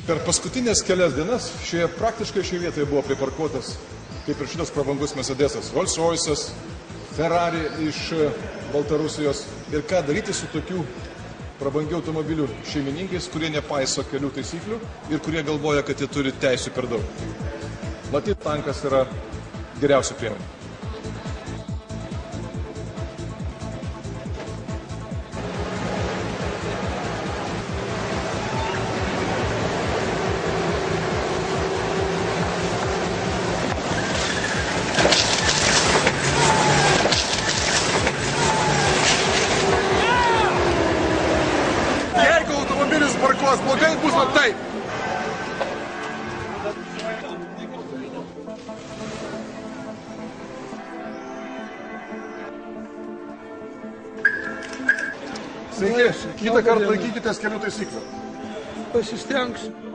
Per paskutinės kelias dienas praktiškai šioje vietoje buvo priparkuotas, kaip ir šitas prabangus Mercedesas, Rolls-Royce'as, Ferrari iš Baltarusijos. Ir ką daryti su tokių prabangių automobilių šeimininkais, kurie nepaiso kelių taisyklių ir kurie galvoja, kad jie turi teisių per daug. Matyt, tankas yra geriausia priemonė. Jeigu automobilis parkuos blogai, bus va taip. Sveiki, kitą kartą laikykitės kelių taisyklių. Pasistengsiu.